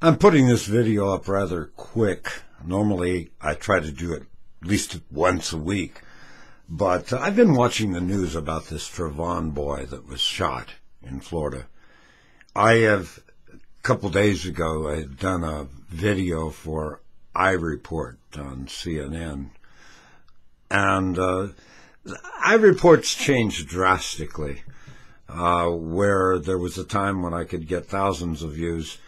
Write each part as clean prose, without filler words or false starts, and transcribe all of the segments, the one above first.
I'm putting this video up rather quick. Normally, I try to do it at least once a week. But I've been watching the news about this Trayvon boy that was shot in Florida. A couple days ago, I had done a video for iReport on CNN. And iReport's changed drastically. Where there was a time when I could get thousands of views.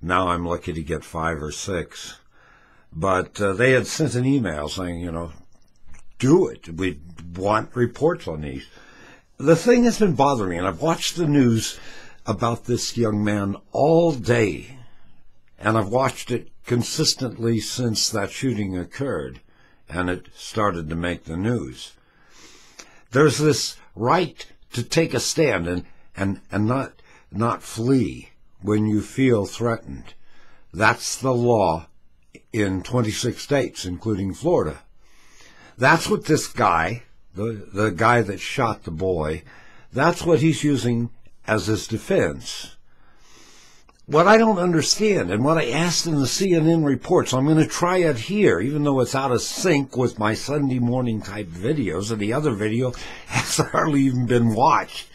Now I'm lucky to get 5 or 6. But they had sent an email saying, do it. We want reports on these. The thing has been bothering me, and I've watched the news about this young man all day, and I've watched it consistently since that shooting occurred, and it started to make the news. There's this right to take a stand and not flee when you feel threatened. That's the law in 26 states, including Florida. That's what this guy, the guy that shot the boy, that's what he's using as his defense. What I don't understand, and what I asked in the CNN reports, I'm going to try it here, even though it's out of sync with my Sunday morning type videos, and the other video has hardly even been watched.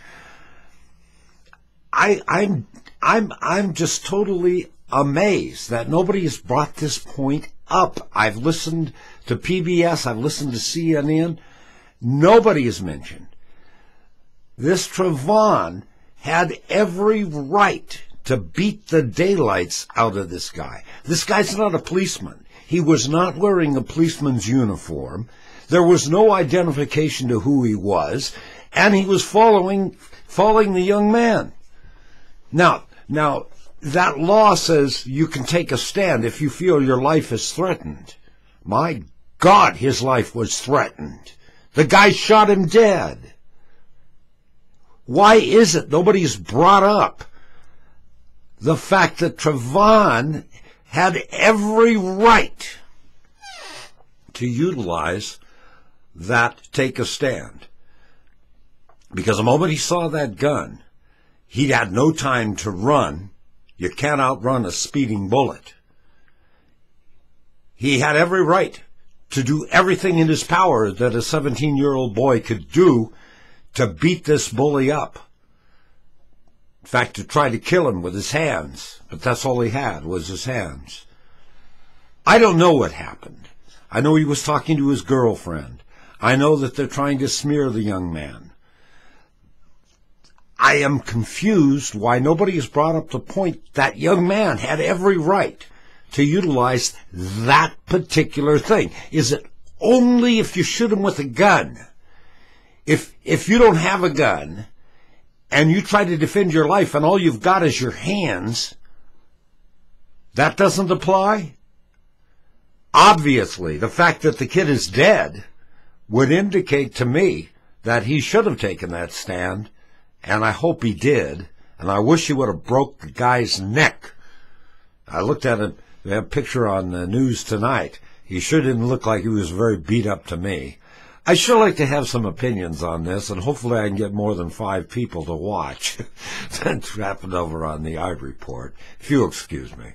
I'm just totally amazed that nobody has brought this point up. I've listened to PBS, I've listened to CNN. Nobody has mentioned. This Trayvon had every right to beat the daylights out of this guy. This guy's not a policeman. He was not wearing a policeman's uniform. There was no identification to who he was, and he was following the young man. Now, that law says you can take a stand if you feel your life is threatened. My God, his life was threatened. The guy shot him dead. Why is it nobody's brought up the fact that Trayvon had every right to utilize that take a stand? Because the moment he saw that gun, he had no time to run. You can't outrun a speeding bullet. He had every right to do everything in his power that a 17-year-old boy could do to beat this bully up. In fact, to try to kill him with his hands. But that's all he had, was his hands. I don't know what happened. I know he was talking to his girlfriend. I know that they're trying to smear the young man. I am confused why nobody has brought up the point that young man had every right to utilize that particular thing. Is it only if you shoot him with a gun? If you don't have a gun and you try to defend your life and all you've got is your hands, that doesn't apply? Obviously, the fact that the kid is dead would indicate to me that he should have taken that stand. And I hope he did. And I wish he would have broke the guy's neck. I looked at a picture on the news tonight. He sure didn't look like he was very beat up to me. I sure like to have some opinions on this, and hopefully I can get more than 5 people to watch. That's happened over on the iReport, if you'll excuse me.